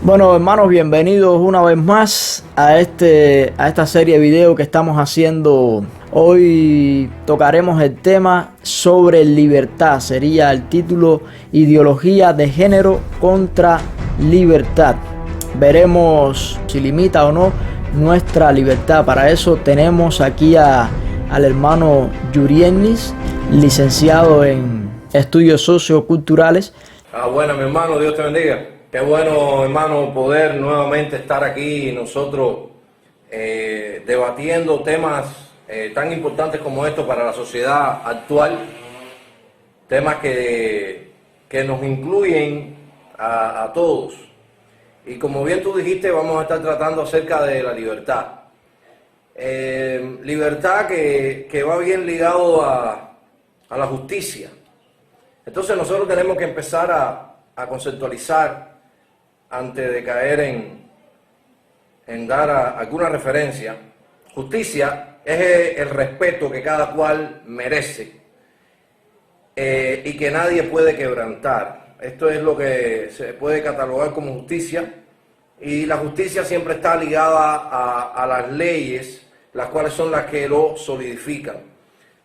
Bueno, hermanos, bienvenidos una vez más a esta serie de videos que estamos haciendo. Hoy tocaremos el tema sobre libertad. Sería el título: Ideología de género contra libertad. Veremos si limita o no nuestra libertad. Para eso tenemos aquí al hermano Yurienis, licenciado en estudios socioculturales. Bueno, mi hermano, Dios te bendiga. Qué bueno, hermano, poder nuevamente estar aquí nosotros debatiendo temas tan importantes como estos para la sociedad actual, temas que nos incluyen a todos. Y como bien tú dijiste, vamos a estar tratando acerca de la libertad. Libertad que va bien ligado a la justicia. Entonces nosotros tenemos que empezar a conceptualizar antes de caer en dar alguna referencia. Justicia es el respeto que cada cual merece y que nadie puede quebrantar. Esto es lo que se puede catalogar como justicia, y la justicia siempre está ligada a las leyes, las cuales son las que lo solidifican.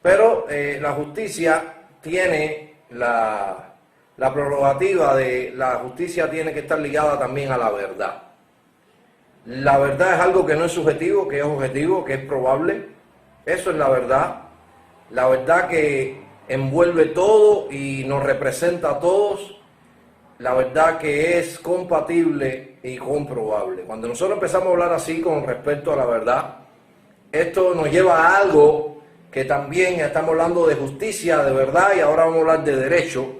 Pero la justicia tiene la prerrogativa de la justicia tiene que estar ligada también a la verdad. La verdad es algo que no es subjetivo, que es objetivo, que es probable. Eso es la verdad. La verdad que envuelve todo y nos representa a todos. La verdad que es compatible y comprobable. Cuando nosotros empezamos a hablar así con respecto a la verdad, esto nos lleva a algo que también estamos hablando de justicia, de verdad, y ahora vamos a hablar de derecho,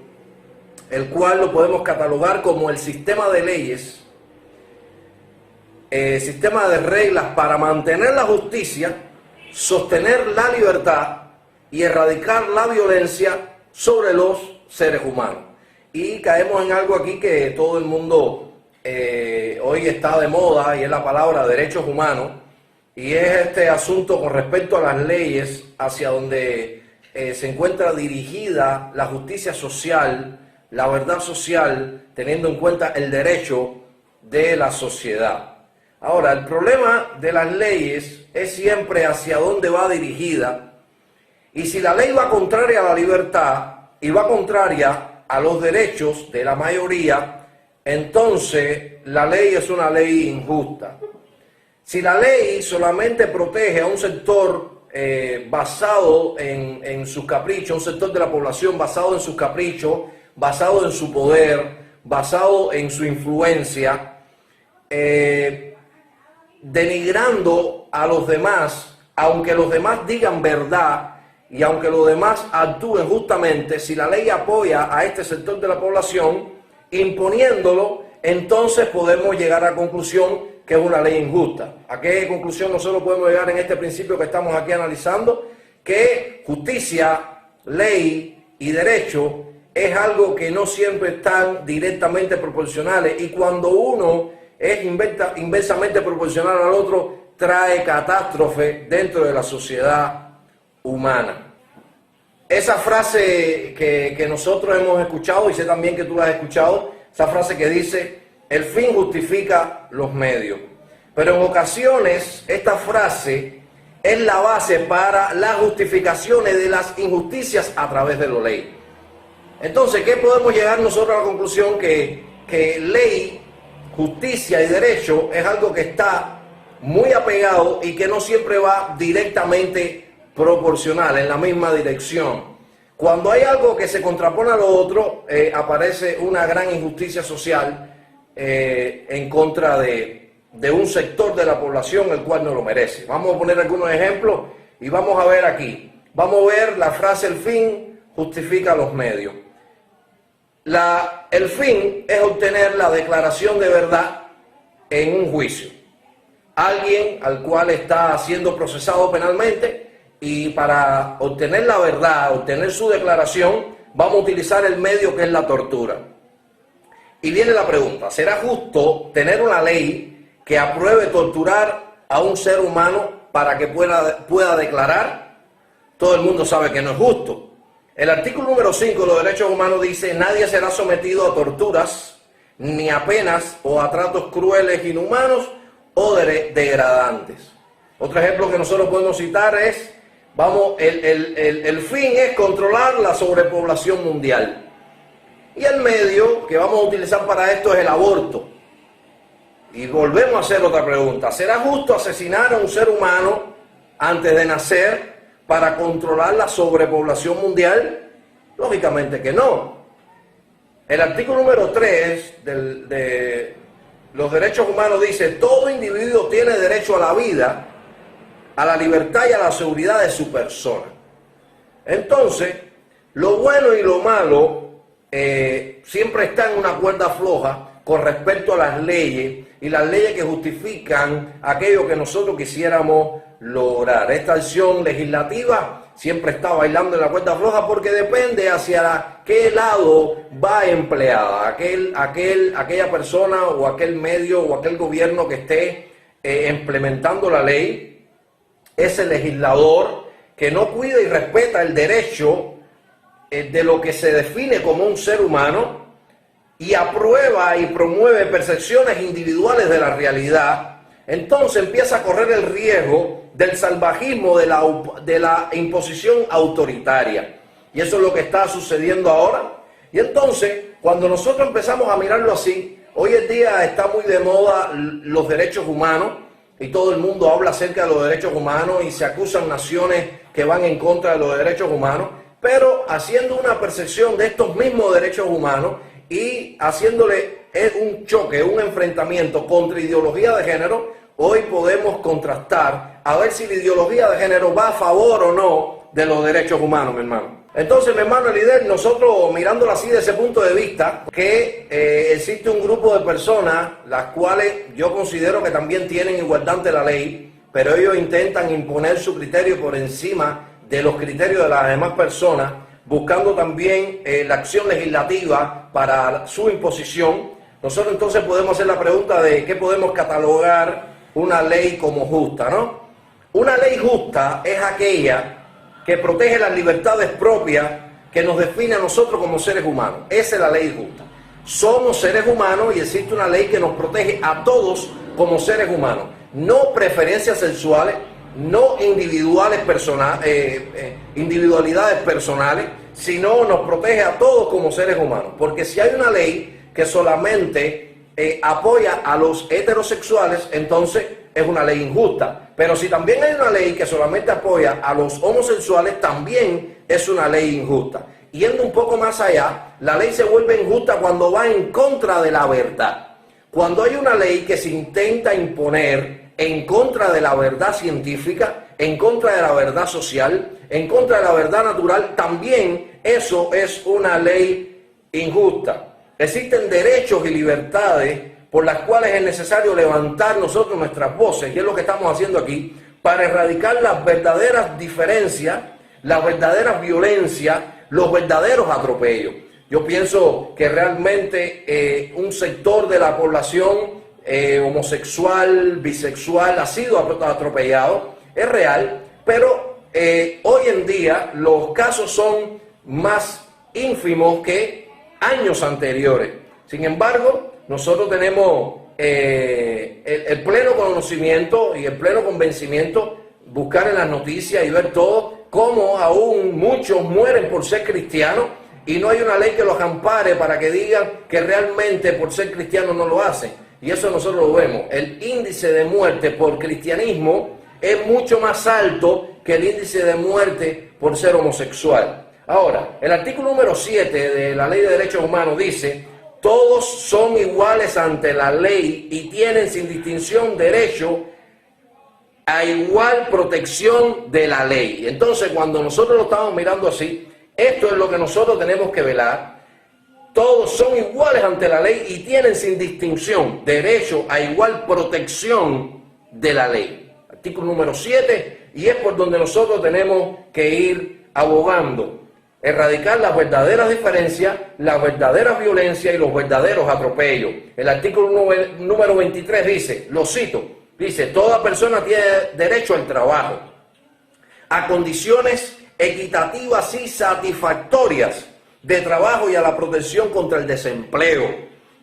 el cual lo podemos catalogar como el sistema de leyes, sistema de reglas para mantener la justicia, sostener la libertad y erradicar la violencia sobre los seres humanos. Y caemos en algo aquí que todo el mundo hoy está de moda, y es la palabra derechos humanos, y es este asunto con respecto a las leyes hacia donde se encuentra dirigida la justicia social, la verdad social, teniendo en cuenta el derecho de la sociedad. Ahora, el problema de las leyes es siempre hacia dónde va dirigida, y si la ley va contraria a la libertad y va contraria a los derechos de la mayoría, entonces la ley es una ley injusta. Si la ley solamente protege a un sector basado en sus caprichos, un sector de la población basado en sus caprichos, basado en su poder, basado en su influencia, denigrando a los demás, aunque los demás digan verdad y aunque los demás actúen justamente, si la ley apoya a este sector de la población, imponiéndolo, entonces podemos llegar a la conclusión que es una ley injusta. ¿A qué conclusión nosotros podemos llegar en este principio que estamos aquí analizando? Que justicia, ley y derecho es algo que no siempre están directamente proporcionales, y cuando uno es inversamente proporcional al otro, trae catástrofe dentro de la sociedad humana. Esa frase que nosotros hemos escuchado, y sé también que tú la has escuchado, esa frase que dice: el fin justifica los medios. Pero en ocasiones esta frase es la base para las justificaciones de las injusticias a través de la ley. Entonces, ¿qué podemos llegar nosotros a la conclusión? Que ley, justicia y derecho es algo que está muy apegado y que no siempre va directamente proporcional, en la misma dirección. Cuando hay algo que se contrapone a lo otro, aparece una gran injusticia social en contra de un sector de la población el cual no lo merece. Vamos a poner algunos ejemplos y vamos a ver aquí. Vamos a ver la frase: el fin justifica los medios. El fin es obtener la declaración de verdad en un juicio. Alguien al cual está siendo procesado penalmente, y para obtener la verdad, obtener su declaración, vamos a utilizar el medio que es la tortura. Y viene la pregunta: ¿será justo tener una ley que apruebe torturar a un ser humano para que pueda declarar? Todo el mundo sabe que no es justo. El artículo número 5 de los derechos humanos dice: nadie será sometido a torturas ni a penas o a tratos crueles, inhumanos o degradantes. Otro ejemplo que nosotros podemos citar es, el fin es controlar la sobrepoblación mundial. Y el medio que vamos a utilizar para esto es el aborto. Y volvemos a hacer otra pregunta. ¿Será justo asesinar a un ser humano antes de nacer para controlar la sobrepoblación mundial? Lógicamente que no. El artículo número 3 de los derechos humanos dice: todo individuo tiene derecho a la vida, a la libertad y a la seguridad de su persona. Entonces, lo bueno y lo malo siempre está en una cuerda floja con respecto a las leyes y las leyes que justifican aquello que nosotros quisiéramos lograr. Esta acción legislativa siempre está bailando en la cuerda floja porque depende hacia qué lado va empleada aquella persona o aquel medio o aquel gobierno que esté implementando la ley. Ese legislador que no cuida y respeta el derecho de lo que se define como un ser humano y aprueba y promueve percepciones individuales de la realidad, entonces empieza a correr el riesgo del salvajismo, de la imposición autoritaria. Y eso es lo que está sucediendo ahora. Y entonces, cuando nosotros empezamos a mirarlo así, hoy en día está muy de moda los derechos humanos y todo el mundo habla acerca de los derechos humanos y se acusan naciones que van en contra de los derechos humanos, pero haciendo una percepción de estos mismos derechos humanos y haciéndole un choque, un enfrentamiento contra ideología de género, hoy podemos contrastar a ver si la ideología de género va a favor o no de los derechos humanos, mi hermano. Entonces, mi hermano, el líder, nosotros mirándolo así desde ese punto de vista, que existe un grupo de personas, las cuales yo considero que también tienen igualdad ante la ley, pero ellos intentan imponer su criterio por encima de los criterios de las demás personas, buscando también la acción legislativa para su imposición. Nosotros entonces podemos hacer la pregunta de qué podemos catalogar una ley como justa, ¿no? Una ley justa es aquella que protege las libertades propias que nos define a nosotros como seres humanos. Esa es la ley justa. Somos seres humanos y existe una ley que nos protege a todos como seres humanos. No preferencias sexuales, no individualidades personales, sino nos protege a todos como seres humanos. Porque si hay una ley que solamente apoya a los heterosexuales, entonces es una ley injusta. Pero si también hay una ley que solamente apoya a los homosexuales, también es una ley injusta. Yendo un poco más allá, la ley se vuelve injusta cuando va en contra de la verdad. Cuando hay una ley que se intenta imponer en contra de la verdad científica, en contra de la verdad social, en contra de la verdad natural, también eso es una ley injusta. Existen derechos y libertades por las cuales es necesario levantar nosotros nuestras voces, y es lo que estamos haciendo aquí, para erradicar las verdaderas diferencias, las verdaderas violencias, los verdaderos atropellos. Yo pienso que realmente un sector de la población homosexual, bisexual, ha sido atropellado, es real, pero hoy en día los casos son más ínfimos que años anteriores. Sin embargo, nosotros tenemos el pleno conocimiento y el pleno convencimiento, buscar en las noticias y ver todo, cómo aún muchos mueren por ser cristianos y no hay una ley que los ampare para que digan que realmente por ser cristianos no lo hacen. Y eso nosotros lo vemos. El índice de muerte por cristianismo es mucho más alto que el índice de muerte por ser homosexual. Ahora, el artículo número 7 de la Ley de Derechos Humanos dice: todos son iguales ante la ley y tienen sin distinción derecho a igual protección de la ley. Entonces, cuando nosotros lo estamos mirando así, esto es lo que nosotros tenemos que velar. Todos son iguales ante la ley y tienen sin distinción derecho a igual protección de la ley. Artículo número 7, y es por donde nosotros tenemos que ir abogando. Erradicar las verdaderas diferencias, las verdaderas violencias y los verdaderos atropellos. El artículo número 23 dice, lo cito, dice: toda persona tiene derecho al trabajo, a condiciones equitativas y satisfactorias de trabajo y a la protección contra el desempleo.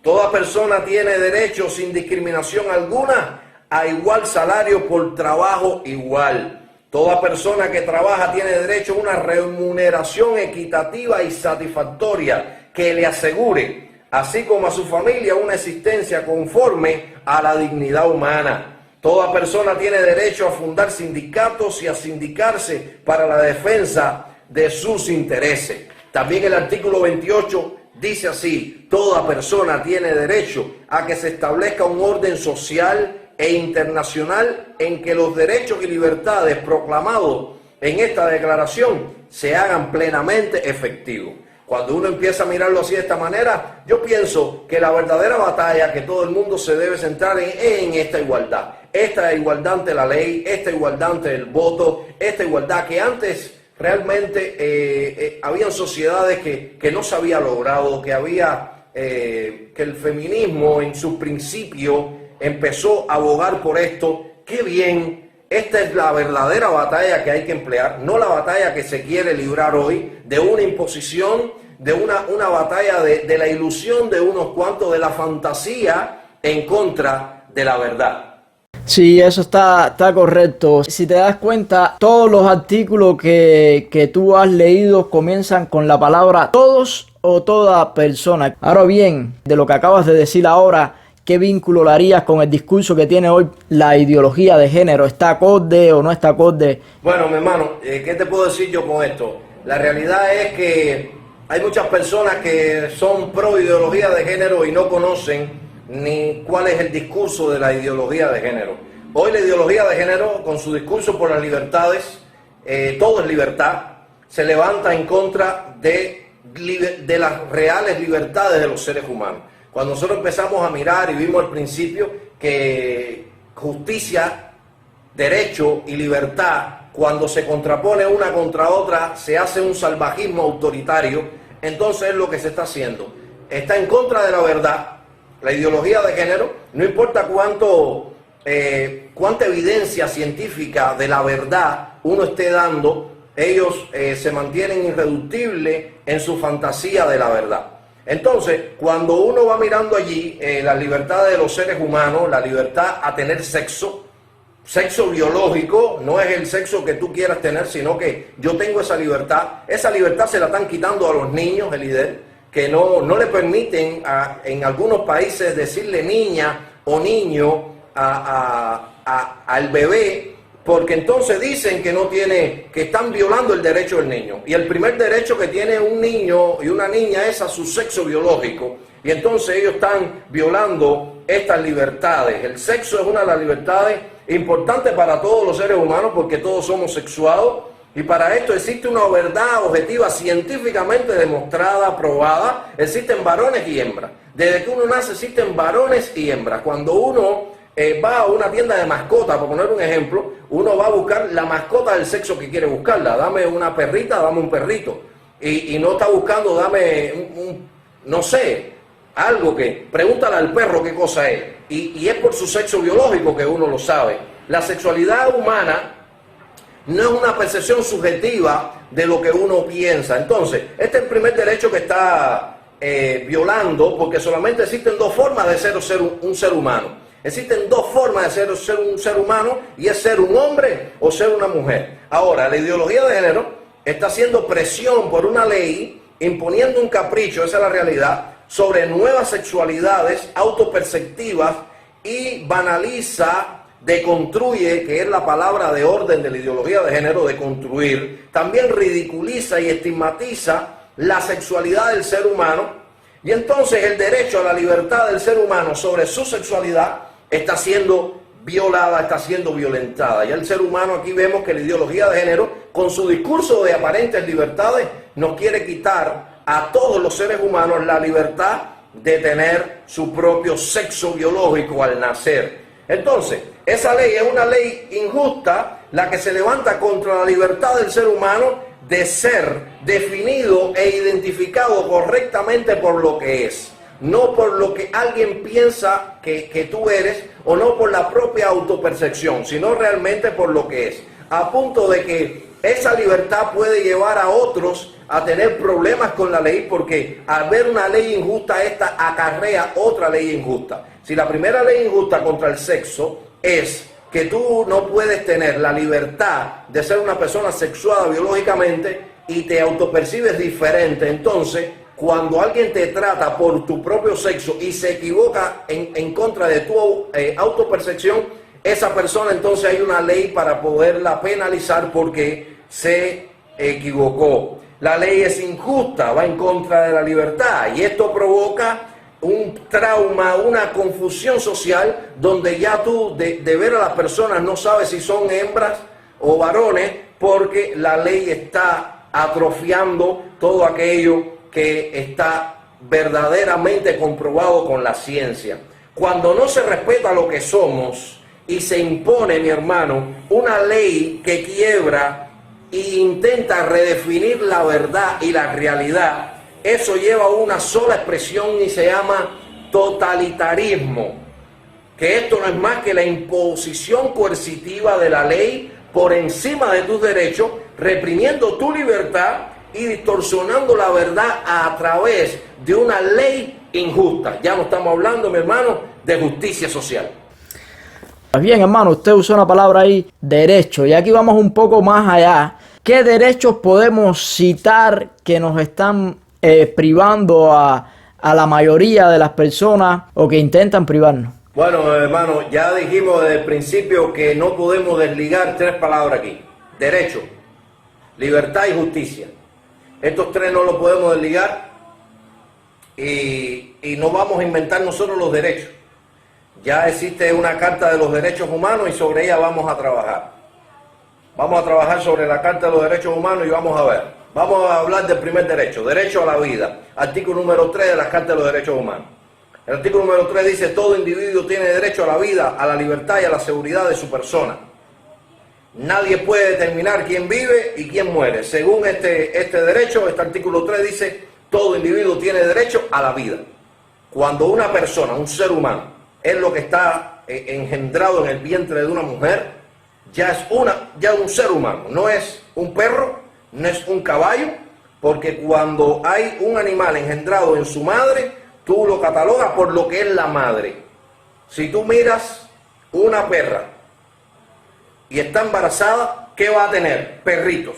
Toda persona tiene derecho sin discriminación alguna a igual salario por trabajo igual. Toda persona que trabaja tiene derecho a una remuneración equitativa y satisfactoria que le asegure, así como a su familia, una existencia conforme a la dignidad humana. Toda persona tiene derecho a fundar sindicatos y a sindicarse para la defensa de sus intereses. También el artículo 28 dice así: toda persona tiene derecho a que se establezca un orden social e internacional en que los derechos y libertades proclamados en esta declaración se hagan plenamente efectivos. Cuando uno empieza a mirarlo así de esta manera, yo pienso que la verdadera batalla que todo el mundo se debe centrar en esta igualdad. Esta igualdad ante la ley, esta igualdad ante el voto, esta igualdad que antes realmente habían sociedades que no se había logrado, que el feminismo en su principio empezó a abogar por esto. ¡Qué bien! Esta es la verdadera batalla que hay que emplear, no la batalla que se quiere librar hoy de una imposición, de una batalla de la ilusión de unos cuantos, de la fantasía en contra de la verdad. Sí, eso está correcto. Si te das cuenta, todos los artículos que tú has leído comienzan con la palabra todos o toda persona. Ahora bien, de lo que acabas de decir ahora, ¿qué vínculo le harías con el discurso que tiene hoy la ideología de género? ¿Está acorde o no está acorde? Bueno, mi hermano, ¿qué te puedo decir yo con esto? La realidad es que hay muchas personas que son pro ideología de género y no conocen ni cuál es el discurso de la ideología de género. Hoy la ideología de género, con su discurso por las libertades, todo es libertad, se levanta en contra de las reales libertades de los seres humanos. Cuando nosotros empezamos a mirar y vimos al principio que justicia, derecho y libertad, cuando se contrapone una contra otra, se hace un salvajismo autoritario. Entonces es lo que se está haciendo. Está en contra de la verdad. La ideología de género, no importa cuánta evidencia científica de la verdad uno esté dando, ellos se mantienen irreductibles en su fantasía de la verdad. Entonces, cuando uno va mirando allí la libertad de los seres humanos, la libertad a tener sexo biológico, no es el sexo que tú quieras tener, sino que yo tengo esa libertad se la están quitando a los niños, Elider, que no le permiten en algunos países decirle niña o niño al bebé, porque entonces dicen que están violando el derecho del niño. Y el primer derecho que tiene un niño y una niña es a su sexo biológico. Y entonces ellos están violando estas libertades. El sexo es una de las libertades importantes para todos los seres humanos porque todos somos sexuados. Y para esto existe una verdad objetiva científicamente demostrada, probada. Existen varones y hembras. Desde que uno nace existen varones y hembras. Cuando uno va a una tienda de mascotas, por poner un ejemplo, uno va a buscar la mascota del sexo que quiere buscarla. Dame una perrita, dame un perrito. Y no está buscando, dame no sé, algo que... Pregúntale al perro qué cosa es. Y es por su sexo biológico que uno lo sabe. La sexualidad humana no es una percepción subjetiva de lo que uno piensa. Entonces, este es el primer derecho que está violando, porque solamente existen dos formas de ser un ser humano. Existen dos formas de ser un ser humano, y es ser un hombre o ser una mujer. Ahora, la ideología de género está haciendo presión por una ley, imponiendo un capricho, esa es la realidad, sobre nuevas sexualidades autoperceptivas, y banaliza, deconstruye, que es la palabra de orden de la ideología de género, de construir. También ridiculiza y estigmatiza la sexualidad del ser humano, y entonces el derecho a la libertad del ser humano sobre su sexualidad está siendo violada, está siendo violentada. Y el ser humano, aquí vemos que la ideología de género, con su discurso de aparentes libertades, nos quiere quitar a todos los seres humanos la libertad de tener su propio sexo biológico al nacer. Entonces, esa ley es una ley injusta, la que se levanta contra la libertad del ser humano de ser definido e identificado correctamente por lo que es, no por lo que alguien piensa que tú eres, o no por la propia autopercepción, sino realmente por lo que es. A punto de que esa libertad puede llevar a otros a tener problemas con la ley, porque al ver una ley injusta, esta acarrea otra ley injusta. Si la primera ley injusta contra el sexo es que tú no puedes tener la libertad de ser una persona sexuada biológicamente y te autopercibes diferente, entonces cuando alguien te trata por tu propio sexo y se equivoca en contra de tu autopercepción, esa persona, entonces hay una ley para poderla penalizar porque se equivocó. La ley es injusta, va en contra de la libertad, y esto provoca un trauma, una confusión social, donde ya tú de ver a las personas no sabes si son hembras o varones, porque la ley está atrofiando todo aquello que está verdaderamente comprobado con la ciencia. Cuando no se respeta lo que somos y se impone, mi hermano, una ley que quiebra e intenta redefinir la verdad y la realidad, eso lleva a una sola expresión y se llama totalitarismo. Que esto no es más que la imposición coercitiva de la ley por encima de tus derechos, reprimiendo tu libertad y distorsionando la verdad a través de una ley injusta. Ya no estamos hablando, mi hermano, de justicia social. Pues bien, hermano, usted usó una palabra ahí, derecho, y aquí vamos un poco más allá. ¿Qué derechos podemos citar que nos están privando a la mayoría de las personas o que intentan privarnos? Bueno, hermano, ya dijimos desde el principio que no podemos desligar tres palabras aquí: derecho, libertad y justicia. Estos tres no los podemos desligar y no vamos a inventar nosotros los derechos. Ya existe una Carta de los Derechos Humanos y sobre ella vamos a trabajar. Vamos a trabajar sobre la Carta de los Derechos Humanos y vamos a ver. Vamos a hablar del primer derecho, derecho a la vida. Artículo número 3 de la Carta de los Derechos Humanos. El artículo número 3 dice: todo individuo tiene derecho a la vida, a la libertad y a la seguridad de su persona. Nadie puede determinar quién vive y quién muere. Según este derecho, este artículo 3 dice: todo individuo tiene derecho a la vida. Cuando una persona, un ser humano, es lo que está engendrado en el vientre de una mujer, ya es un ser humano, no es un perro, no es un caballo, porque cuando hay un animal engendrado en su madre, tú lo catalogas por lo que es la madre. Si tú miras una perra y está embarazada, ¿qué va a tener? Perritos.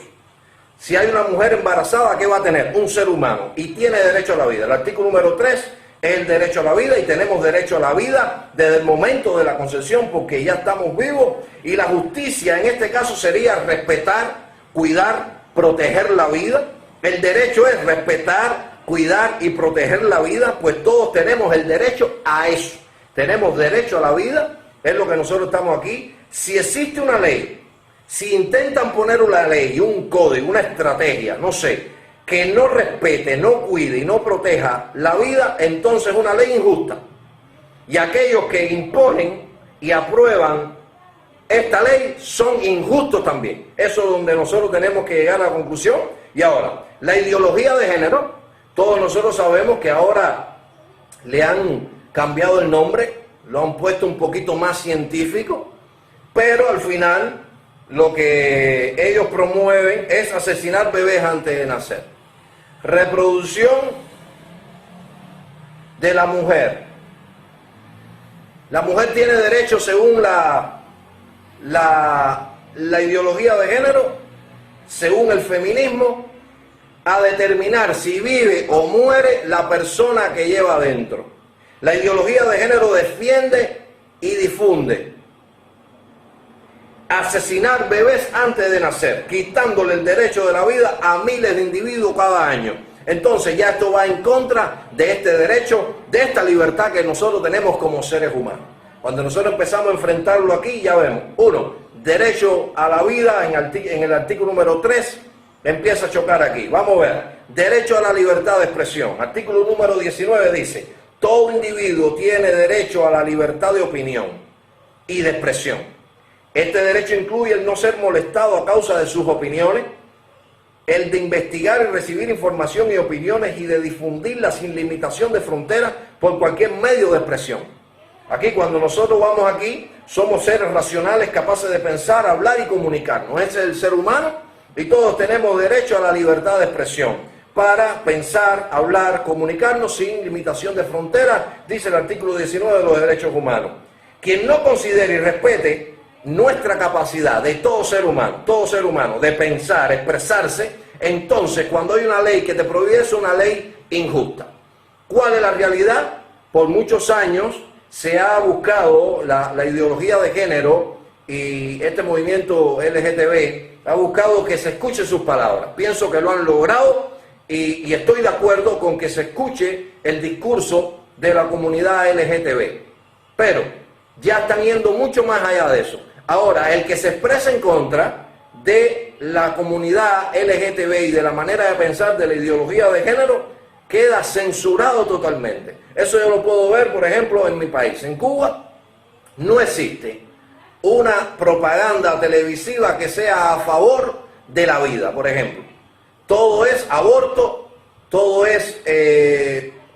Si hay una mujer embarazada, ¿qué va a tener? Un ser humano, y tiene derecho a la vida. El artículo número 3 es el derecho a la vida, y tenemos derecho a la vida desde el momento de la concepción, porque ya estamos vivos, y la justicia en este caso sería respetar, cuidar, proteger la vida. El derecho es respetar, cuidar y proteger la vida, pues todos tenemos el derecho a eso. Tenemos derecho a la vida, es lo que nosotros estamos aquí. Si existe una ley, si intentan poner una ley, un código, una estrategia, no sé, que no respete, no cuide y no proteja la vida, entonces es una ley injusta. Y aquellos que imponen y aprueban esta ley son injustos también. Eso es donde nosotros tenemos que llegar a la conclusión. Y ahora, la ideología de género, todos nosotros sabemos que ahora le han cambiado el nombre, lo han puesto un poquito más científico, pero al final lo que ellos promueven es asesinar bebés antes de nacer. Reproducción de la mujer. La mujer tiene derecho, según la ideología de género, según el feminismo, a determinar si vive o muere la persona que lleva adentro. La ideología de género defiende y difunde asesinar bebés antes de nacer, quitándole el derecho de la vida a miles de individuos cada año. Entonces ya esto va en contra de este derecho, de esta libertad que nosotros tenemos como seres humanos. Cuando nosotros empezamos a enfrentarlo aquí, ya vemos, uno, derecho a la vida en el artículo número 3, empieza a chocar aquí. Vamos a ver, derecho a la libertad de expresión. Artículo número 19 dice: todo individuo tiene derecho a la libertad de opinión y de expresión. Este derecho incluye el no ser molestado a causa de sus opiniones, el de investigar y recibir información y opiniones y de difundirla sin limitación de fronteras por cualquier medio de expresión. Aquí, cuando nosotros vamos aquí, somos seres racionales capaces de pensar, hablar y comunicarnos. Ese es el ser humano, Y todos tenemos derecho a la libertad de expresión para pensar, hablar, comunicarnos sin limitación de fronteras, dice el artículo 19 de los derechos humanos. Quien no considere y respete nuestra capacidad de todo ser humano, de pensar, expresarse, entonces cuando hay una ley que te prohíbe eso, es una ley injusta. ¿Cuál es la realidad? Por muchos años se ha buscado la ideología de género y este movimiento LGTB ha buscado que se escuchen sus palabras. Pienso que lo han logrado y estoy de acuerdo con que se escuche el discurso de la comunidad LGTB. Pero ya están yendo mucho más allá de eso. Ahora, el que se expresa en contra de la comunidad LGTB y de la manera de pensar de la ideología de género queda censurado totalmente. Eso yo lo puedo ver, por ejemplo, en mi país. En Cuba no existe una propaganda televisiva que sea a favor de la vida, por ejemplo. Todo es aborto, todo es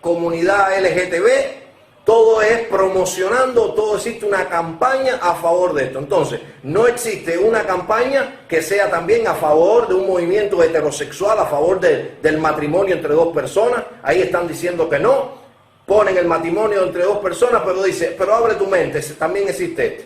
comunidad LGTB, todo es promocionando, todo existe una campaña a favor de esto. Entonces, no existe una campaña que sea también a favor de un movimiento heterosexual, a favor del matrimonio entre dos personas. Ahí están diciendo que no, ponen el matrimonio entre dos personas, pero dice, pero abre tu mente, también existe esto.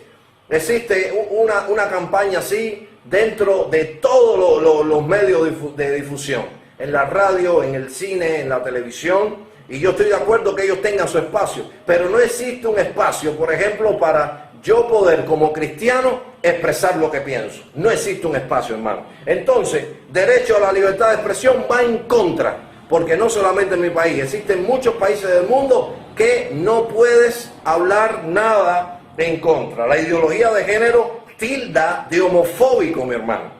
Existe una campaña así dentro de todos los medios de difusión, en la radio, en el cine, en la televisión, y yo estoy de acuerdo que ellos tengan su espacio, pero no existe un espacio, por ejemplo, para yo poder como cristiano expresar lo que pienso. No existe un espacio, hermano. Entonces, derecho a la libertad de expresión va en contra, porque no solamente en mi país, existen muchos países del mundo que no puedes hablar nada en contra. La ideología de género tilda de homofóbico, mi hermano,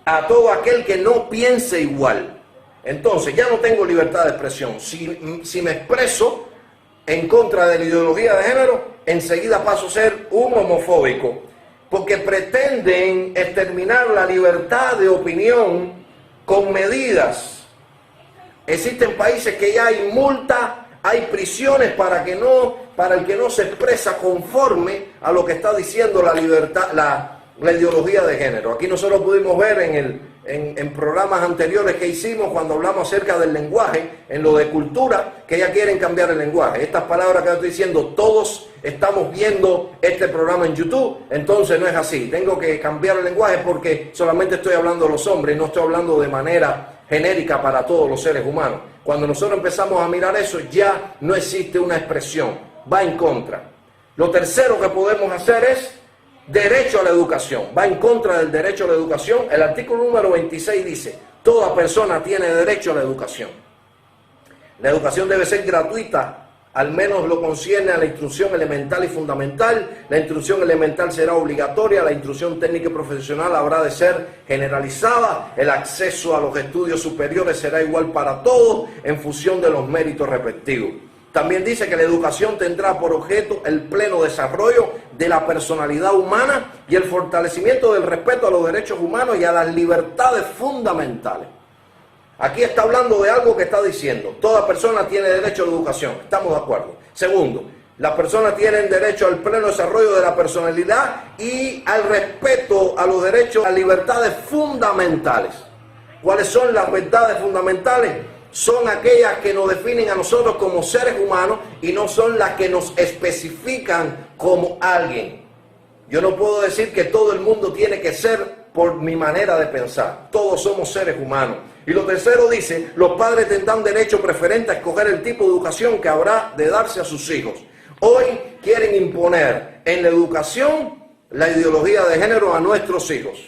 a todo aquel que no piense igual. Entonces ya no tengo libertad de expresión. Si me expreso en contra de la ideología de género, enseguida paso a ser un homofóbico, porque pretenden exterminar la libertad de opinión con medidas. Existen países que ya hay multa, hay prisiones para el que no se expresa conforme a lo que está diciendo la libertad, la ideología de género. Aquí nosotros pudimos ver en programas anteriores que hicimos cuando hablamos acerca del lenguaje, en lo de cultura, que ya quieren cambiar el lenguaje. Estas palabras que estoy diciendo, todos estamos viendo este programa en YouTube, entonces no es así. Tengo que cambiar el lenguaje porque solamente estoy hablando de los hombres, no estoy hablando de manera genérica para todos los seres humanos. Cuando nosotros empezamos a mirar eso, ya no existe una expresión, va en contra. Lo tercero que podemos hacer es derecho a la educación, va en contra del derecho a la educación. El artículo número 26 dice, toda persona tiene derecho a la educación. La educación debe ser gratuita, al menos lo concierne a la instrucción elemental y fundamental. La instrucción elemental será obligatoria, la instrucción técnica y profesional habrá de ser generalizada, el acceso a los estudios superiores será igual para todos en función de los méritos respectivos. También dice que la educación tendrá por objeto el pleno desarrollo de la personalidad humana y el fortalecimiento del respeto a los derechos humanos y a las libertades fundamentales. Aquí está hablando de algo que está diciendo, toda persona tiene derecho a la educación, estamos de acuerdo. Segundo, las personas tienen derecho al pleno desarrollo de la personalidad y al respeto a los derechos, a las libertades fundamentales. ¿Cuáles son las verdades fundamentales? Son aquellas que nos definen a nosotros como seres humanos y no son las que nos especifican como alguien. Yo no puedo decir que todo el mundo tiene que ser por mi manera de pensar. Todos somos seres humanos. Y lo tercero dice, los padres tendrán derecho preferente a escoger el tipo de educación que habrá de darse a sus hijos. Hoy quieren imponer en la educación la ideología de género a nuestros hijos.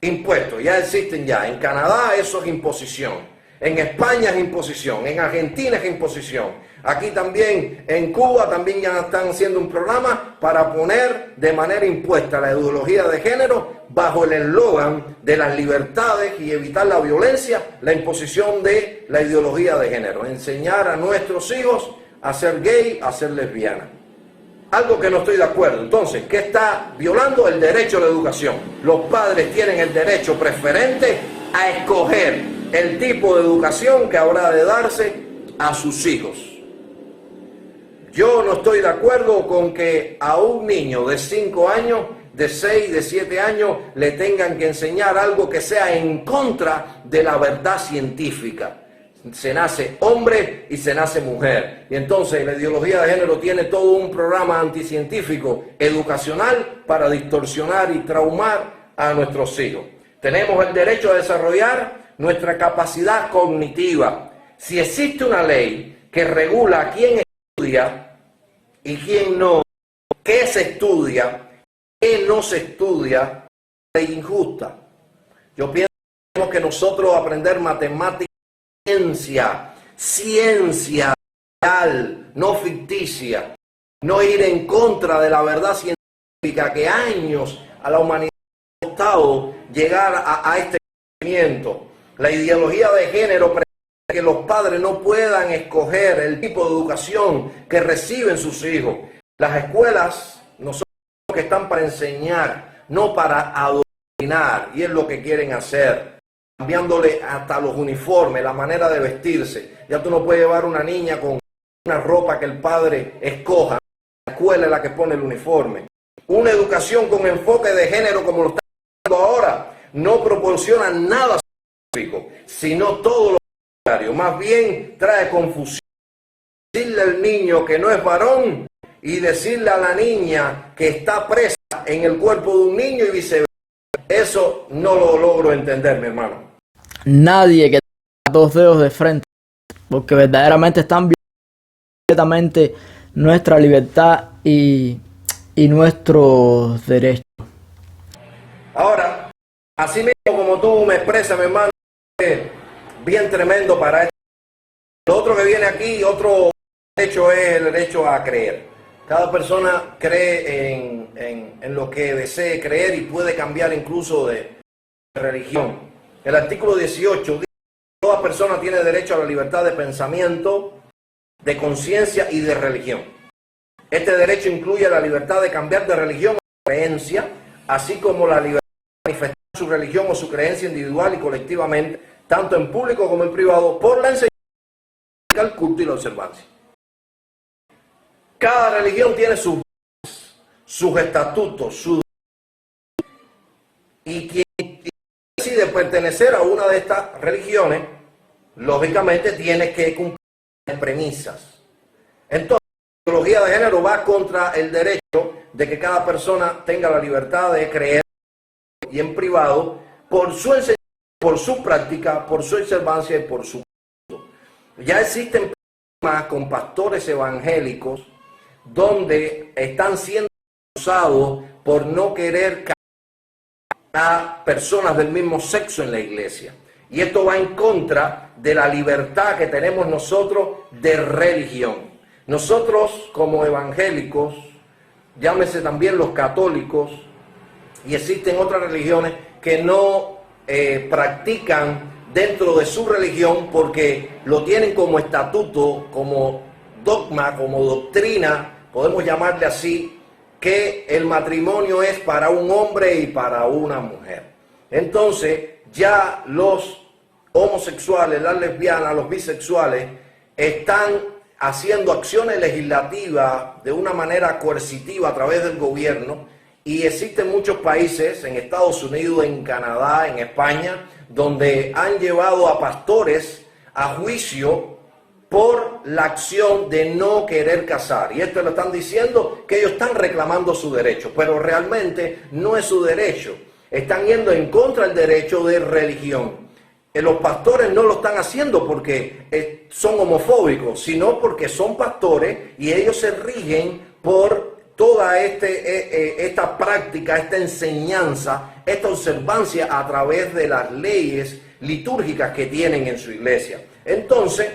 Impuestos, ya existen ya. En Canadá eso es imposición. En España es imposición, en Argentina es imposición. Aquí también, en Cuba, también ya están haciendo un programa para poner de manera impuesta la ideología de género bajo el eslogan de las libertades y evitar la violencia, la imposición de la ideología de género. Enseñar a nuestros hijos a ser gay, a ser lesbiana. Algo que no estoy de acuerdo. Entonces, ¿qué está violando? El derecho a la educación. Los padres tienen el derecho preferente a escoger el tipo de educación que habrá de darse a sus hijos. Yo no estoy de acuerdo con que a un niño de 5 años de 6, de 7 años le tengan que enseñar algo que sea en contra de la verdad científica. Se nace hombre y se nace mujer. Y entonces la ideología de género tiene todo un programa anticientífico, educacional, para distorsionar y traumar a nuestros hijos. Tenemos el derecho a desarrollar nuestra capacidad cognitiva. Si existe una ley que regula quién estudia y quién no, qué se estudia, qué no se estudia, es injusta. Yo pienso que nosotros aprender matemáticas, ciencia real, no ficticia, no ir en contra de la verdad científica que años a la humanidad ha costado llegar a este conocimiento. La ideología de género pretende que los padres no puedan escoger el tipo de educación que reciben sus hijos. Las escuelas no son que están para enseñar, no para adoctrinar, y es lo que quieren hacer, cambiándole hasta los uniformes, la manera de vestirse. Ya tú no puedes llevar una niña con una ropa que el padre escoja. La escuela es la que pone el uniforme. Una educación con enfoque de género como lo está haciendo ahora no proporciona nada científico, sino todo lo contrario. Más bien trae confusión. Decirle al niño que no es varón y decirle a la niña que está presa en el cuerpo de un niño y viceversa. Eso no lo logro entender, mi hermano. Nadie que tenga dos dedos de frente, porque verdaderamente están violando completamente nuestra libertad y nuestros derechos. Ahora, así mismo como tú me expresas, mi hermano, es bien tremendo para esto. Lo otro que viene aquí, otro derecho, es el derecho a creer. Cada persona cree en lo que desee creer y puede cambiar incluso de religión. El artículo 18 dice que toda persona tiene derecho a la libertad de pensamiento, de conciencia y de religión. Este derecho incluye la libertad de cambiar de religión o creencia, así como la libertad de manifestar su religión o su creencia individual y colectivamente, tanto en público como en privado, por la enseñanza, el culto y la observancia. Cada religión tiene sus estatutos, y quien decide pertenecer a una de estas religiones, lógicamente tiene que cumplir las premisas. Entonces, la ideología de género va contra el derecho de que cada persona tenga la libertad de creer y en privado por su enseñanza, por su práctica, por su observancia y por su culto. Ya existen problemas con pastores evangélicos donde están siendo acusados por no querer a personas del mismo sexo en la iglesia. Y esto va en contra de la libertad que tenemos nosotros de religión. Nosotros como evangélicos, llámese también los católicos, y existen otras religiones que no practican dentro de su religión porque lo tienen como estatuto, como dogma, como doctrina, podemos llamarle así, que el matrimonio es para un hombre y para una mujer. Entonces ya los homosexuales, las lesbianas, los bisexuales están haciendo acciones legislativas de una manera coercitiva a través del gobierno, y existen muchos países, en Estados Unidos, en Canadá, en España, donde han llevado a pastores a juicio por la acción de no querer casar. Y esto lo están diciendo que ellos están reclamando su derecho, pero realmente no es su derecho. Están yendo en contra del derecho de religión. Los pastores no lo están haciendo porque son homofóbicos, sino porque son pastores y ellos se rigen por toda esta práctica, esta enseñanza, esta observancia a través de las leyes litúrgicas que tienen en su iglesia. Entonces,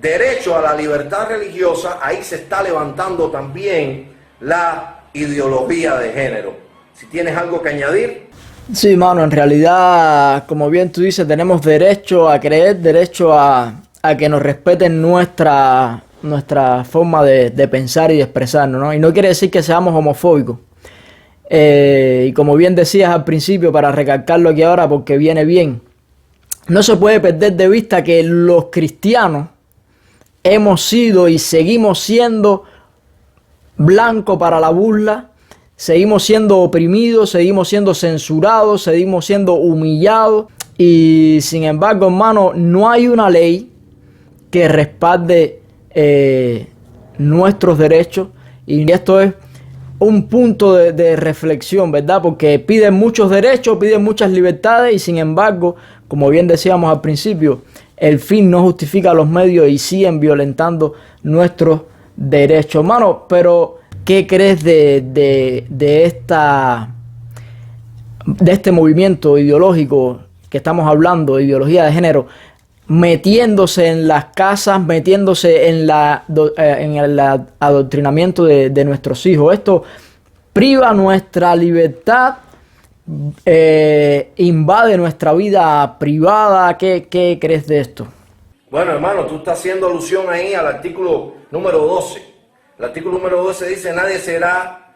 derecho a la libertad religiosa, ahí se está levantando también la ideología de género. Si tienes algo que añadir. Sí, mano, en realidad, como bien tú dices, tenemos derecho a creer, derecho a que nos respeten nuestra forma de pensar y de expresarnos, ¿no? Y no quiere decir que seamos homofóbicos. Y como bien decías al principio, para recalcarlo aquí ahora porque viene bien, no se puede perder de vista que los cristianos hemos sido y seguimos siendo blanco para la burla seguimos siendo oprimidos, seguimos siendo censurados, seguimos siendo humillados. Y sin embargo, hermano, no hay una ley que respalde nuestros derechos. Y esto es un punto de reflexión, ¿verdad? Porque piden muchos derechos, piden muchas libertades y sin embargo, como bien decíamos al principio, el fin no justifica los medios y siguen violentando nuestros derechos. Hermano, pero ¿qué crees de este movimiento ideológico que estamos hablando, de ideología de género, metiéndose en las casas, metiéndose en el adoctrinamiento de nuestros hijos? Esto priva nuestra libertad, invade nuestra vida privada. ¿Qué crees de esto? Bueno, hermano, tú estás haciendo alusión ahí al artículo número 12. El artículo número 12 dice: nadie será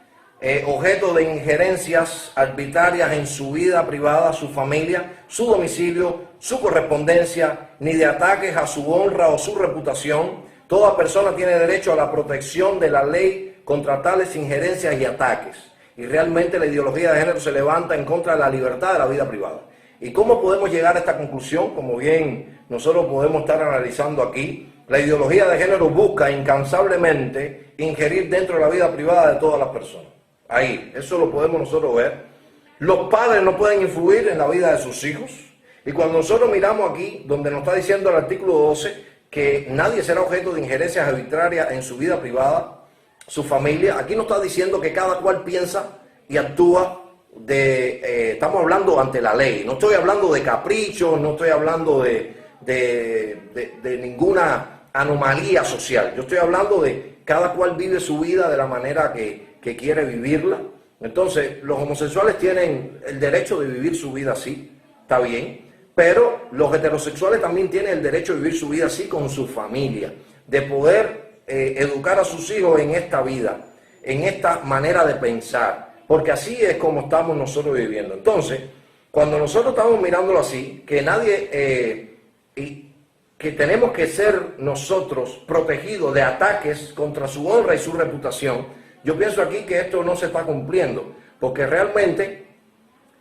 objeto de injerencias arbitrarias en su vida privada, su familia, su domicilio, su correspondencia, ni de ataques a su honra o su reputación. Toda persona tiene derecho a la protección de la ley contra tales injerencias y ataques. Y realmente la ideología de género se levanta en contra de la libertad de la vida privada. ¿Y cómo podemos llegar a esta conclusión? Como bien nosotros podemos estar analizando aquí, la ideología de género busca incansablemente ingerir dentro de la vida privada de todas las personas. Ahí, eso lo podemos nosotros ver. Los padres no pueden influir en la vida de sus hijos. Y cuando nosotros miramos aquí, donde nos está diciendo el artículo 12, que nadie será objeto de injerencias arbitrarias en su vida privada, su familia, aquí nos está diciendo que cada cual piensa y actúa estamos hablando ante la ley. No estoy hablando de caprichos, no estoy hablando de ninguna anomalía social. Yo estoy hablando de cada cual vive su vida de la manera que quiere vivirla. Entonces, los homosexuales tienen el derecho de vivir su vida así, está bien, pero los heterosexuales también tienen el derecho de vivir su vida así con su familia, de poder educar a sus hijos en esta vida, en esta manera de pensar, porque así es como estamos nosotros viviendo. Entonces, cuando nosotros estamos mirándolo así, que nadie, que tenemos que ser nosotros protegidos de ataques contra su honra y su reputación, yo pienso aquí que esto no se está cumpliendo, porque realmente,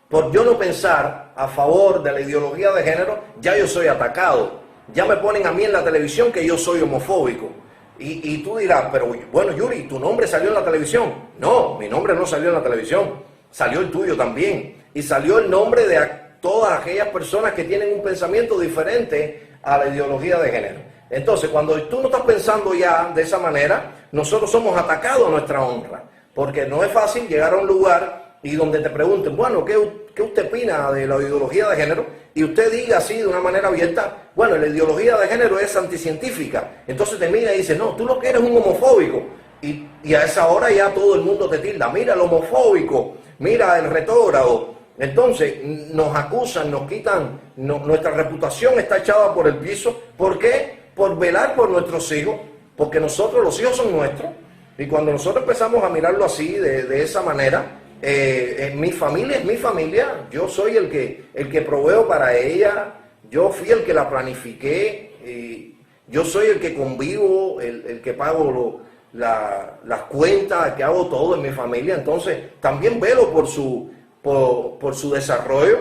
por yo no pensar a favor de la ideología de género, ya yo soy atacado. Ya me ponen a mí en la televisión que yo soy homofóbico. Y tú dirás, pero bueno, Yuri, ¿tu nombre salió en la televisión? No, mi nombre no salió en la televisión, salió el tuyo también. Y salió el nombre de todas aquellas personas que tienen un pensamiento diferente a la ideología de género. Entonces, cuando tú no estás pensando ya de esa manera, nosotros somos atacados a nuestra honra, porque no es fácil llegar a un lugar y donde te pregunten, bueno, ¿qué usted opina de la ideología de género? Y usted diga así de una manera abierta, bueno, la ideología de género es anticientífica. Entonces te mira y dice, no, tú lo que eres un homofóbico. Y a esa hora ya todo el mundo te tilda, mira el homofóbico, mira el retrógrado. Entonces nos acusan, nos quitan, nuestra reputación está echada por el piso. ¿Por qué? Por velar por nuestros hijos, porque nosotros, los hijos son nuestros. Y cuando nosotros empezamos a mirarlo así, de esa manera, mi familia es mi familia, yo soy el que proveo para ella, yo fui el que la planifiqué, yo soy el que convivo, el que pago las cuentas, el que hago todo en mi familia. Entonces también velo por su desarrollo.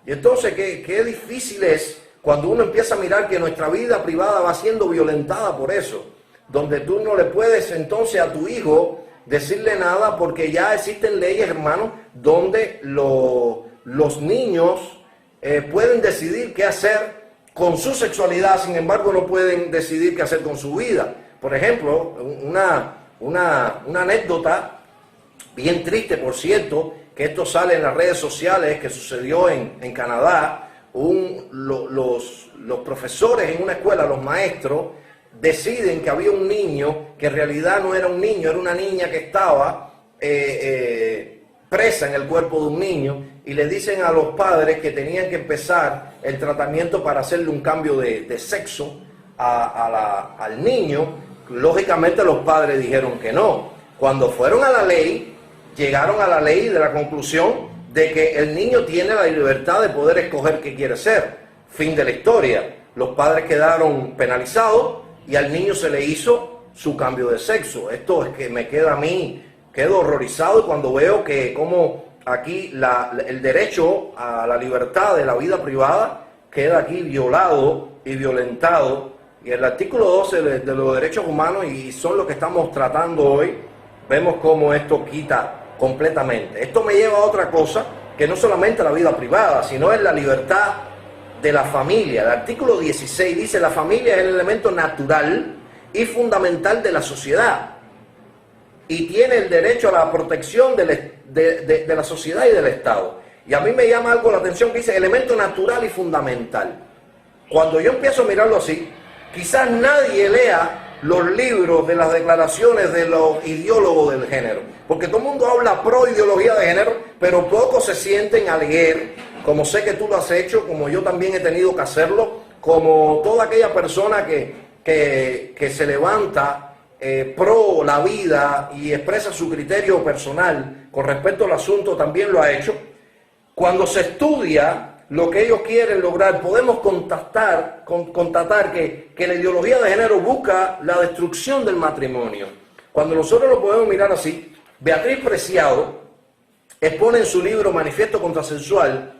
Y entonces qué difícil es cuando uno empieza a mirar que nuestra vida privada va siendo violentada por eso, donde tú no le puedes entonces a tu hijo decirle nada, porque ya existen leyes, hermanos, donde los niños pueden decidir qué hacer con su sexualidad, sin embargo no pueden decidir qué hacer con su vida. Por ejemplo, una anécdota bien triste, por cierto, que esto sale en las redes sociales, que sucedió en Canadá. Los profesores en una escuela, los maestros, deciden que había un niño que en realidad no era un niño, era una niña que estaba presa en el cuerpo de un niño, y le dicen a los padres que tenían que empezar el tratamiento para hacerle un cambio de sexo al niño. Lógicamente los padres dijeron que no. Cuando fueron a la ley, llegaron a la ley de la conclusión de que el niño tiene la libertad de poder escoger qué quiere ser. Fin de la historia. Los padres quedaron penalizados y al niño se le hizo su cambio de sexo. Esto es que me queda a mí quedo horrorizado cuando veo que como aquí el derecho a la libertad de la vida privada queda aquí violado y violentado. Y el artículo 12 de los derechos humanos, y son lo que estamos tratando hoy, vemos cómo esto quita completamente. Esto me lleva a otra cosa, que no solamente la vida privada, sino es la libertad de la familia. El artículo 16 dice: la familia es el elemento natural y fundamental de la sociedad y tiene el derecho a la protección de la sociedad y del Estado. Y a mí me llama algo la atención que dice elemento natural y fundamental. Cuando yo empiezo a mirarlo así, quizás nadie lea los libros de las declaraciones de los ideólogos del género, porque todo el mundo habla pro ideología de género, pero pocos se sienten a leer, como sé que tú lo has hecho, como yo también he tenido que hacerlo, como toda aquella persona que se levanta pro la vida y expresa su criterio personal con respecto al asunto, también lo ha hecho. Cuando se estudia lo que ellos quieren lograr, podemos constatar que la ideología de género busca la destrucción del matrimonio. Cuando nosotros lo podemos mirar así, Beatriz Preciado expone en su libro Manifiesto Contrasexual,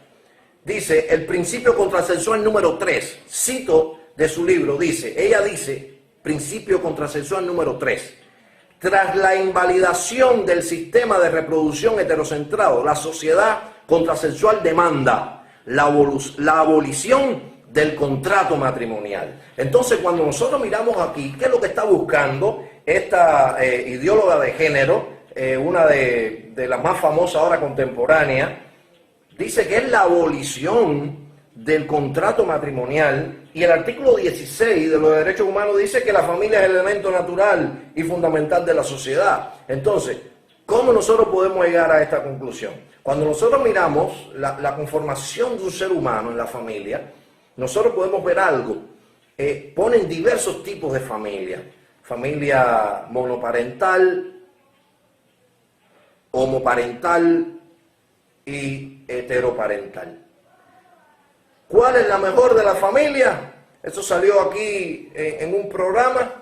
dice, el principio contrasexual número 3, cito de su libro, ella dice, principio contrasexual número 3, tras la invalidación del sistema de reproducción heterocentrado, la sociedad contrasexual demanda la abolición del contrato matrimonial. Entonces, cuando nosotros miramos aquí, ¿qué es lo que está buscando esta ideóloga de género, una de las más famosas ahora contemporánea? Dice que es la abolición del contrato matrimonial, y el artículo 16 de los derechos humanos dice que la familia es el elemento natural y fundamental de la sociedad. Entonces, ¿cómo nosotros podemos llegar a esta conclusión? Cuando nosotros miramos la conformación de un ser humano en la familia, nosotros podemos ver algo. Ponen diversos tipos de familia. Familia monoparental, homoparental y heteroparental. ¿Cuál es la mejor de la familia? Eso salió aquí en un programa.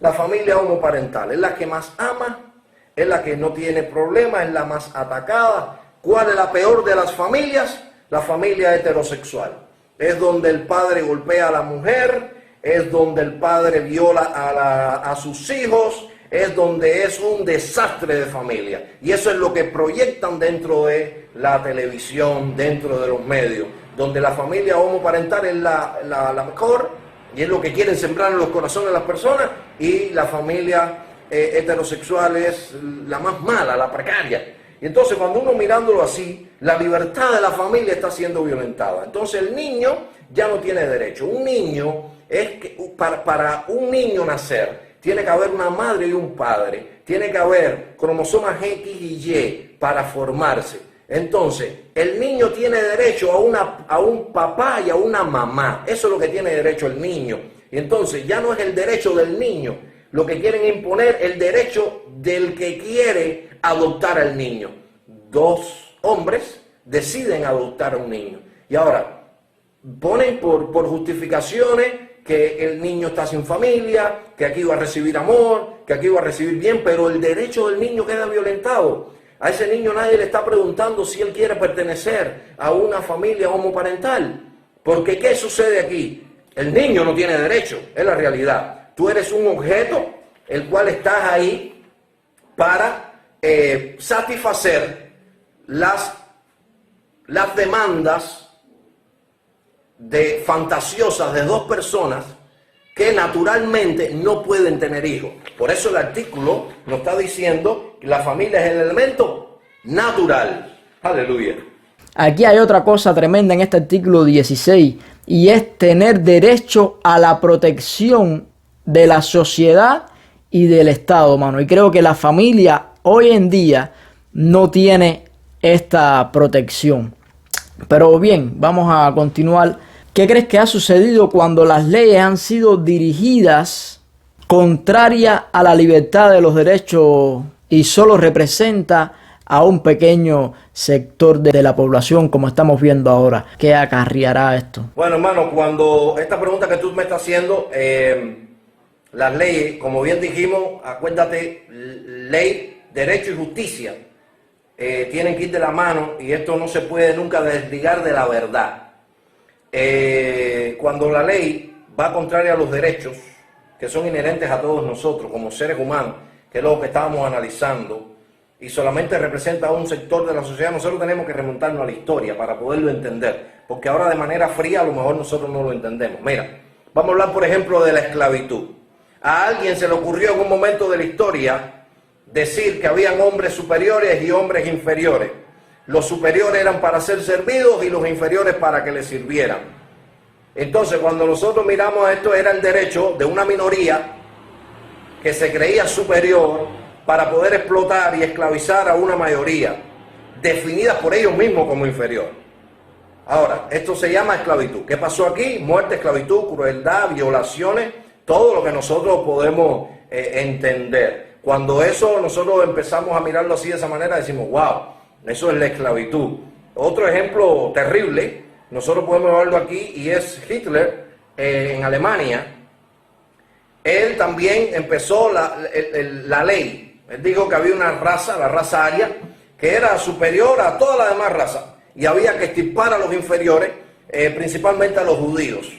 La familia homoparental es la que más ama, es la que no tiene problemas, es la más atacada. ¿Cuál es la peor de las familias? La familia heterosexual. Es donde el padre golpea a la mujer, es donde el padre viola a sus hijos, es donde es un desastre de familia. Y eso es lo que proyectan dentro de la televisión, dentro de los medios, donde la familia homoparental es la mejor, y es lo que quieren sembrar en los corazones de las personas, y la familia heterosexual es la más mala, la precaria. Y entonces, cuando uno mirándolo así, la libertad de la familia está siendo violentada. Entonces el niño ya no tiene derecho. Un niño, para un niño nacer, tiene que haber una madre y un padre, tiene que haber cromosomas X y Y para formarse. Entonces, el niño tiene derecho a un papá y a una mamá. Eso es lo que tiene derecho el niño. Y entonces ya no es el derecho del niño. Lo que quieren imponer el derecho del que quiere adoptar al niño. Dos hombres deciden adoptar a un niño. Y ahora, ponen por justificaciones que el niño está sin familia, que aquí va a recibir amor, que aquí va a recibir bien, pero el derecho del niño queda violentado. A ese niño nadie le está preguntando si él quiere pertenecer a una familia homoparental. Porque ¿qué sucede aquí? El niño no tiene derecho, es la realidad. Tú eres un objeto, el cual estás ahí para satisfacer las demandas fantasiosas de dos personas que naturalmente no pueden tener hijos. Por eso el artículo nos está diciendo que la familia es el elemento natural. Aleluya. Aquí hay otra cosa tremenda en este artículo 16, y es tener derecho a la protección de la sociedad y del Estado, mano. Y creo que la familia hoy en día no tiene esta protección. Pero bien, vamos a continuar. ¿Qué crees que ha sucedido cuando las leyes han sido dirigidas contraria a la libertad de los derechos y solo representa a un pequeño sector de la población, como estamos viendo ahora? ¿Qué acarreará esto? Bueno, hermano, cuando esta pregunta que tú me estás haciendo, las leyes, como bien dijimos, acuérdate, ley derecho y justicia tienen que ir de la mano, y esto no se puede nunca desligar de la verdad. Cuando la ley va contraria a los derechos que son inherentes a todos nosotros como seres humanos, que es lo que estábamos analizando, y solamente representa a un sector de la sociedad, nosotros tenemos que remontarnos a la historia para poderlo entender, porque ahora de manera fría a lo mejor nosotros no lo entendemos. Mira, vamos a hablar por ejemplo de la esclavitud. A alguien se le ocurrió en un momento de la historia decir que habían hombres superiores y hombres inferiores. Los superiores eran para ser servidos y los inferiores para que les sirvieran. Entonces, cuando nosotros miramos esto, era el derecho de una minoría que se creía superior para poder explotar y esclavizar a una mayoría, definida por ellos mismos como inferior. Ahora, esto se llama esclavitud. ¿Qué pasó aquí? Muerte, esclavitud, crueldad, violaciones, todo lo que nosotros podemos entender. Cuando eso nosotros empezamos a mirarlo así de esa manera, decimos, wow, eso es la esclavitud. Otro ejemplo terrible, nosotros podemos verlo aquí, y es Hitler en Alemania. Él también empezó la ley. Él dijo que había una raza, la raza aria, que era superior a toda la demás raza, y había que extirpar a los inferiores, principalmente a los judíos.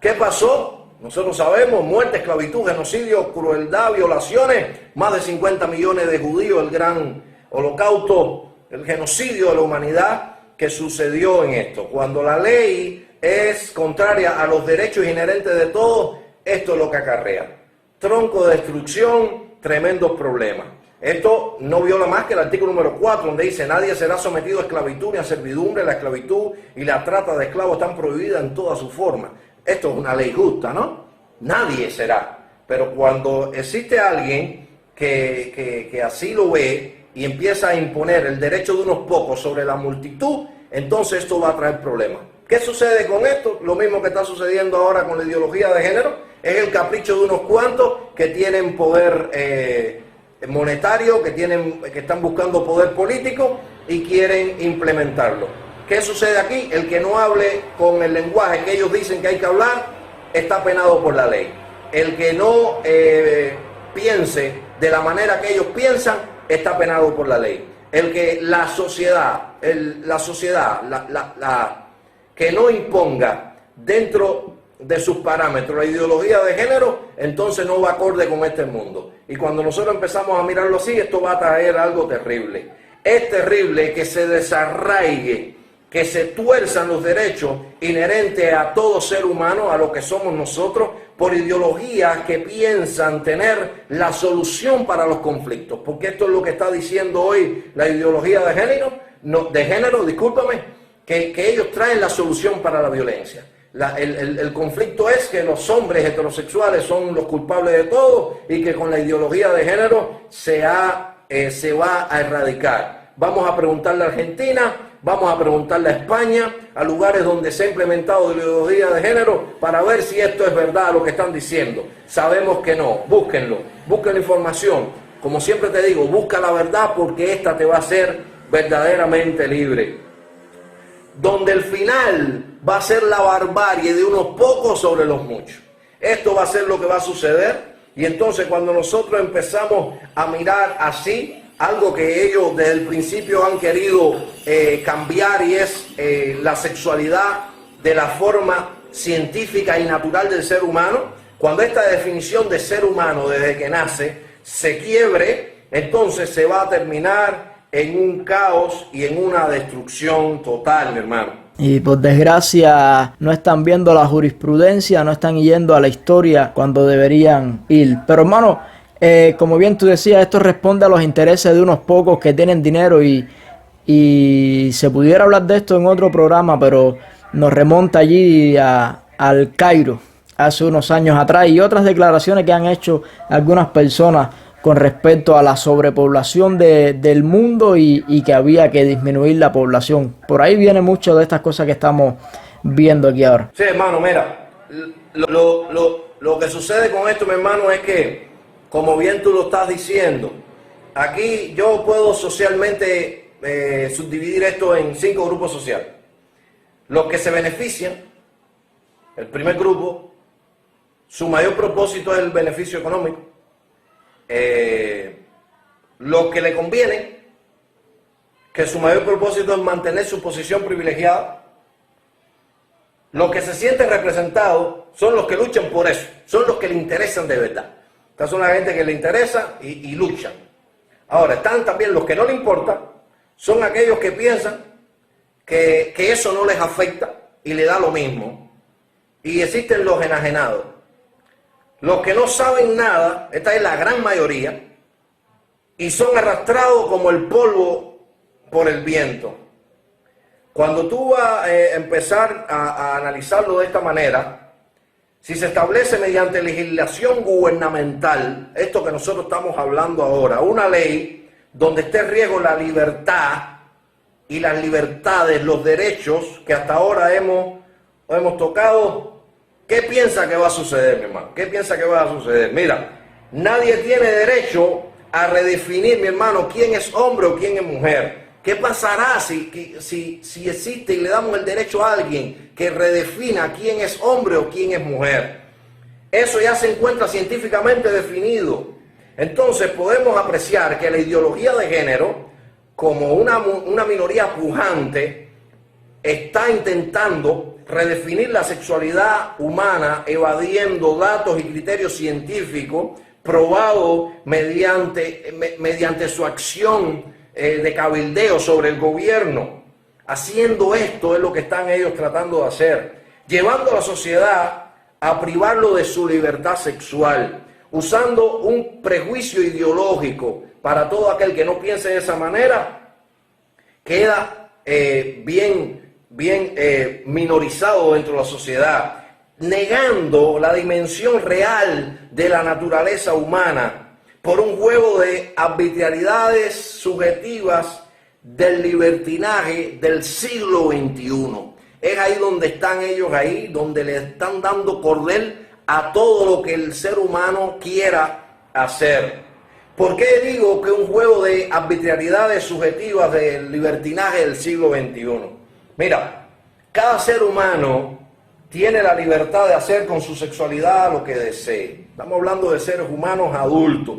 ¿Qué pasó? Nosotros sabemos: muerte, esclavitud, genocidio, crueldad, violaciones, más de 50 millones de judíos, el gran holocausto, el genocidio de la humanidad que sucedió en esto. Cuando la ley es contraria a los derechos inherentes de todos, esto es lo que acarrea: tronco de destrucción, tremendos problemas. Esto no viola más que el artículo número 4, donde dice: nadie será sometido a esclavitud ni a servidumbre. La esclavitud y la trata de esclavos están prohibidas en toda su forma. Esto es una ley justa, ¿no? Nadie será. Pero cuando existe alguien que así lo ve y empieza a imponer el derecho de unos pocos sobre la multitud, entonces esto va a traer problemas. ¿Qué sucede con esto? Lo mismo que está sucediendo ahora con la ideología de género. Es el capricho de unos cuantos que tienen poder monetario, que están buscando poder político y quieren implementarlo. ¿Qué sucede aquí? El que no hable con el lenguaje que ellos dicen que hay que hablar está penado por la ley. El que no piense de la manera que ellos piensan está penado por la ley. El que la sociedad que no imponga dentro de sus parámetros la ideología de género, entonces no va acorde con este mundo. Y cuando nosotros empezamos a mirarlo así, esto va a traer algo terrible. Es terrible que se desarraigue, que se tuerzan los derechos inherentes a todo ser humano, a lo que somos nosotros, por ideologías que piensan tener la solución para los conflictos. Porque esto es lo que está diciendo hoy la ideología de género, que ellos traen la solución para la violencia. El conflicto es que los hombres heterosexuales son los culpables de todo y que con la ideología de género se va a erradicar. Vamos a preguntarle a Argentina, vamos a preguntarle a España, a lugares donde se ha implementado la ideología de género, para ver si esto es verdad lo que están diciendo. Sabemos que no. Búsquenlo, busquen la información. Como siempre te digo, busca la verdad, porque esta te va a hacer verdaderamente libre. Donde el final va a ser la barbarie de unos pocos sobre los muchos. Esto va a ser lo que va a suceder. Y entonces, cuando nosotros empezamos a mirar así, algo que ellos desde el principio han querido cambiar, y es la sexualidad de la forma científica y natural del ser humano. Cuando esta definición de ser humano desde que nace se quiebre, entonces se va a terminar en un caos y en una destrucción total, mi hermano. Y por desgracia no están viendo la jurisprudencia, no están yendo a la historia cuando deberían ir. Pero hermano, como bien tú decías, esto responde a los intereses de unos pocos que tienen dinero, y se pudiera hablar de esto en otro programa, pero nos remonta allí al Cairo hace unos años atrás, y otras declaraciones que han hecho algunas personas con respecto a la sobrepoblación del mundo, y que había que disminuir la población. Por ahí viene mucho de estas cosas que estamos viendo aquí ahora. Sí, hermano, mira, lo que sucede con esto, mi hermano, es que, como bien tú lo estás diciendo, aquí yo puedo socialmente subdividir esto en 5 grupos sociales. Los que se benefician, el primer grupo, su mayor propósito es el beneficio económico. los que le convienen, que su mayor propósito es mantener su posición privilegiada. Los que se sienten representados son los que luchan por eso, son los que le interesan de verdad. Estas son la gente que le interesa y luchan. Ahora, están también los que no le importa, son aquellos que piensan que eso no les afecta y le da lo mismo. Y existen los enajenados. Los que no saben nada, esta es la gran mayoría, y son arrastrados como el polvo por el viento. Cuando tú vas a empezar a analizarlo de esta manera, si se establece mediante legislación gubernamental, esto que nosotros estamos hablando ahora, una ley donde esté en riesgo la libertad y las libertades, los derechos que hasta ahora hemos tocado, ¿qué piensa que va a suceder, mi hermano? ¿Qué piensa que va a suceder? Mira, nadie tiene derecho a redefinir, mi hermano, quién es hombre o quién es mujer. ¿Qué pasará si existe y le damos el derecho a alguien que redefina quién es hombre o quién es mujer? Eso ya se encuentra científicamente definido. Entonces podemos apreciar que la ideología de género, como una minoría pujante, está intentando redefinir la sexualidad humana, evadiendo datos y criterios científicos probados mediante su acción de cabildeo sobre el gobierno. Haciendo esto es lo que están ellos tratando de hacer, llevando a la sociedad a privarlo de su libertad sexual, usando un prejuicio ideológico para todo aquel que no piense de esa manera, queda bien minorizado dentro de la sociedad, negando la dimensión real de la naturaleza humana por un juego de arbitrariedades subjetivas del libertinaje del siglo XXI. Es ahí donde están ellos, ahí donde le están dando cordel a todo lo que el ser humano quiera hacer. ¿Por qué digo que un juego de arbitrariedades subjetivas del libertinaje del siglo XXI? Mira, cada ser humano tiene la libertad de hacer con su sexualidad lo que desee. Estamos hablando de seres humanos adultos.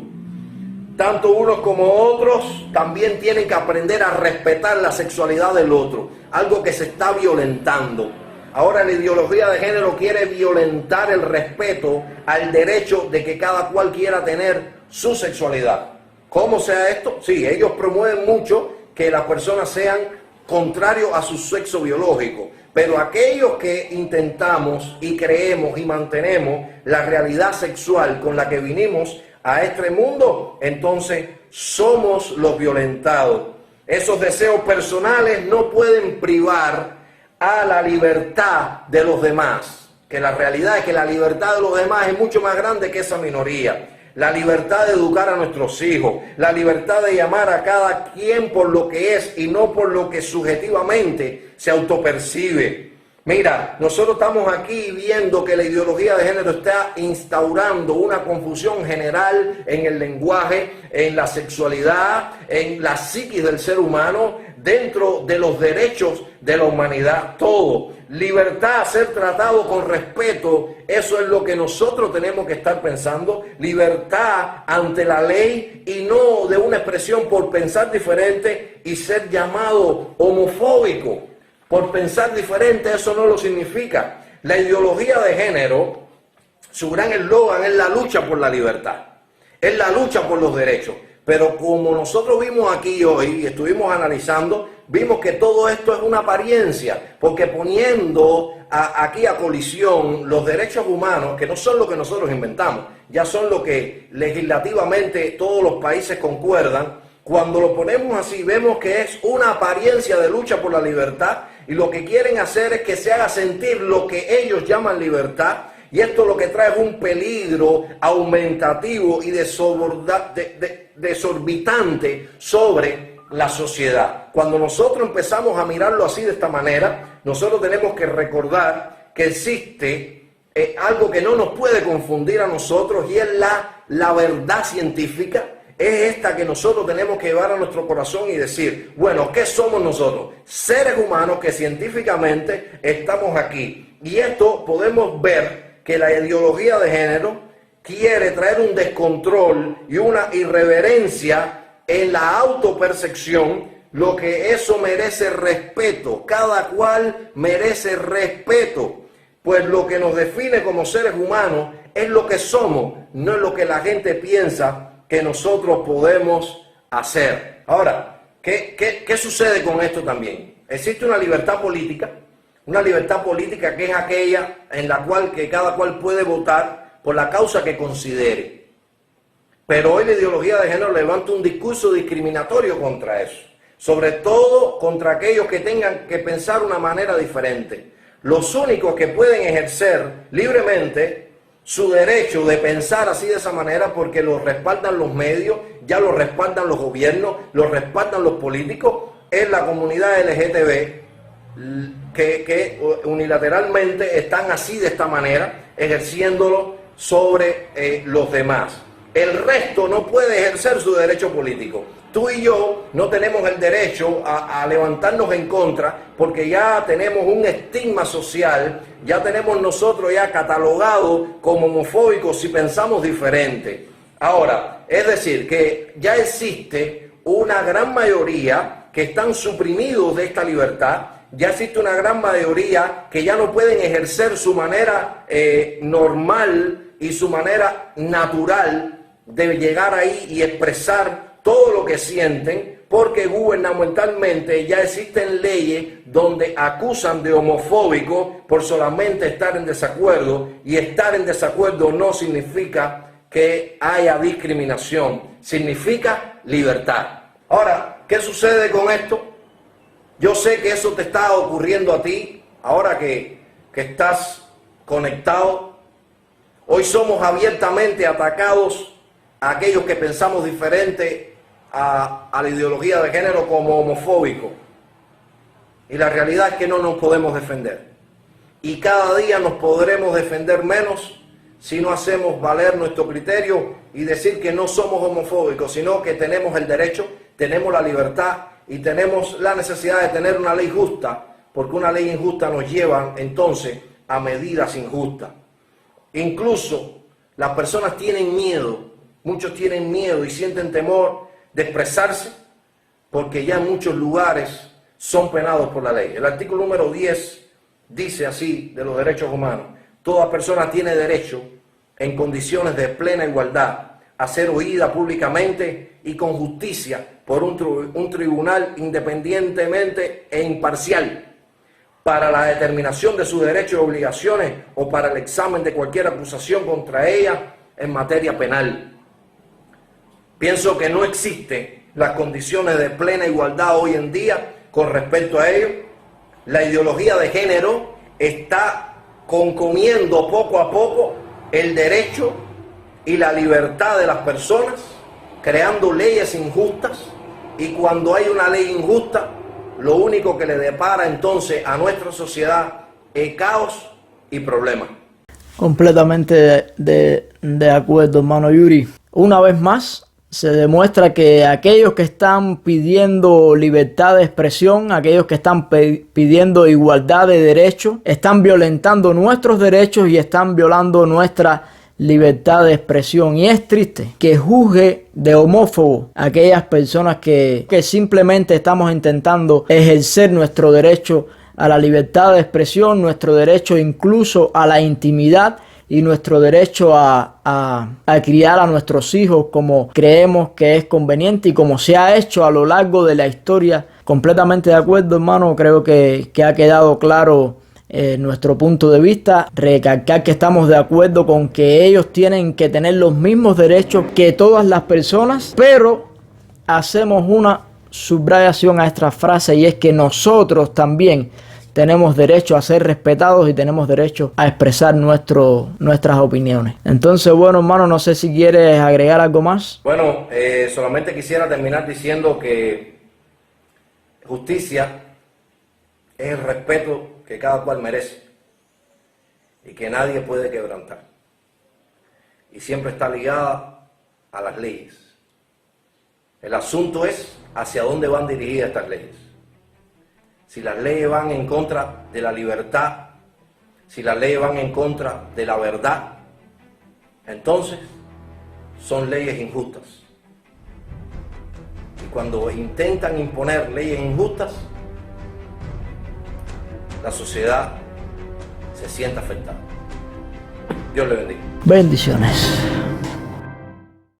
Tanto unos como otros también tienen que aprender a respetar la sexualidad del otro, algo que se está violentando. Ahora la ideología de género quiere violentar el respeto al derecho de que cada cual quiera tener su sexualidad. ¿Cómo sea esto? Sí, ellos promueven mucho que las personas sean contrarios a su sexo biológico, pero aquellos que intentamos y creemos y mantenemos la realidad sexual con la que vinimos a este mundo, entonces somos los violentados. Esos deseos personales no pueden privar a la libertad de los demás, que la realidad es que la libertad de los demás es mucho más grande que esa minoría. La libertad de educar a nuestros hijos, la libertad de llamar a cada quien por lo que es y no por lo que subjetivamente se autopercibe. Mira, nosotros estamos aquí viendo que la ideología de género está instaurando una confusión general en el lenguaje, en la sexualidad, en la psiquis del ser humano, dentro de los derechos de la humanidad, todo. Libertad, ser tratado con respeto, eso es lo que nosotros tenemos que estar pensando. Libertad ante la ley y no de una expresión por pensar diferente y ser llamado homofóbico. Por pensar diferente, eso no lo significa. La ideología de género, su gran eslogan es la lucha por la libertad, es la lucha por los derechos. Pero como nosotros vimos aquí hoy y estuvimos analizando, vimos que todo esto es una apariencia, porque poniendo aquí a colisión los derechos humanos, que no son lo que nosotros inventamos, ya son lo que legislativamente todos los países concuerdan. Cuando lo ponemos así, vemos que es una apariencia de lucha por la libertad, y lo que quieren hacer es que se haga sentir lo que ellos llaman libertad, y esto lo que trae es un peligro aumentativo y desorbitante sobre la sociedad. Cuando nosotros empezamos a mirarlo así, de esta manera, nosotros tenemos que recordar que existe algo que no nos puede confundir a nosotros, y es la verdad científica. Es esta que nosotros tenemos que llevar a nuestro corazón y decir, bueno, ¿qué somos nosotros? Seres humanos que científicamente estamos aquí. Y esto podemos ver que la ideología de género quiere traer un descontrol y una irreverencia en la autopercepción, lo que eso merece respeto. Cada cual merece respeto, pues lo que nos define como seres humanos es lo que somos, no es lo que la gente piensa que nosotros podemos hacer. Ahora, ¿qué sucede con esto también? Existe una libertad política que es aquella en la cual que cada cual puede votar por la causa que considere. Pero hoy la ideología de género levanta un discurso discriminatorio contra eso, sobre todo contra aquellos que tengan que pensar una manera diferente. Los únicos que pueden ejercer libremente su derecho de pensar así de esa manera, porque lo respaldan los medios, ya lo respaldan los gobiernos, lo respaldan los políticos, es la comunidad LGTB, que unilateralmente están así de esta manera, ejerciéndolo sobre los demás. El resto no puede ejercer su derecho político. Tú y yo no tenemos el derecho a levantarnos en contra, porque ya tenemos un estigma social, ya tenemos nosotros ya catalogado como homofóbicos si pensamos diferente. Ahora, es decir, que ya existe una gran mayoría que están suprimidos de esta libertad, ya existe una gran mayoría que ya no pueden ejercer su manera normal y su manera natural de llegar ahí y expresar todo lo que sienten, porque gubernamentalmente ya existen leyes donde acusan de homofóbico por solamente estar en desacuerdo, y estar en desacuerdo no significa que haya discriminación, significa libertad. Ahora, ¿qué sucede con esto? Yo sé que eso te está ocurriendo a ti, ahora que estás conectado. Hoy somos abiertamente atacados a aquellos que pensamos diferente a la ideología de género como homofóbico. Y la realidad es que no nos podemos defender. Y cada día nos podremos defender menos si no hacemos valer nuestro criterio y decir que no somos homofóbicos, sino que tenemos el derecho, tenemos la libertad y tenemos la necesidad de tener una ley justa, porque una ley injusta nos lleva entonces a medidas injustas. Incluso las personas tienen miedo, muchos tienen miedo y sienten temor de expresarse, porque ya en muchos lugares son penados por la ley. El artículo número 10 dice así de los derechos humanos: toda persona tiene derecho, en condiciones de plena igualdad, a ser oída públicamente y con justicia por un tribunal independientemente e imparcial, para la determinación de sus derechos y obligaciones o para el examen de cualquier acusación contra ella en materia penal. Pienso que no existen las condiciones de plena igualdad hoy en día con respecto a ello. La ideología de género está concomiendo poco a poco el derecho y la libertad de las personas, creando leyes injustas, y cuando hay una ley injusta, lo único que le depara entonces a nuestra sociedad es caos y problemas. Completamente de acuerdo, hermano Yuri. Una vez más, se demuestra que aquellos que están pidiendo libertad de expresión, aquellos que están pidiendo igualdad de derechos, están violentando nuestros derechos y están violando nuestra libertad de expresión. Y es triste que juzgue de homófobo a aquellas personas que simplemente estamos intentando ejercer nuestro derecho a la libertad de expresión, nuestro derecho incluso a la intimidad y nuestro derecho a criar a nuestros hijos como creemos que es conveniente y como se ha hecho a lo largo de la historia. Completamente de acuerdo, hermano. Creo que ha quedado claro nuestro punto de vista. Recalcar que estamos de acuerdo con que ellos tienen que tener los mismos derechos que todas las personas, pero hacemos una subrayación a esta frase, y es que nosotros también tenemos derecho a ser respetados y tenemos derecho a expresar nuestras opiniones. Entonces, bueno, hermano, no sé si quieres agregar algo más. Bueno, solamente quisiera terminar diciendo que justicia es el respeto que cada cual merece y que nadie puede quebrantar. Y siempre está ligada a las leyes. El asunto es hacia dónde van dirigidas estas leyes. Si las leyes van en contra de la libertad, si las leyes van en contra de la verdad, entonces son leyes injustas. cuando intentan imponer leyes injustas, la sociedad se siente afectada. Dios le bendiga. Bendiciones.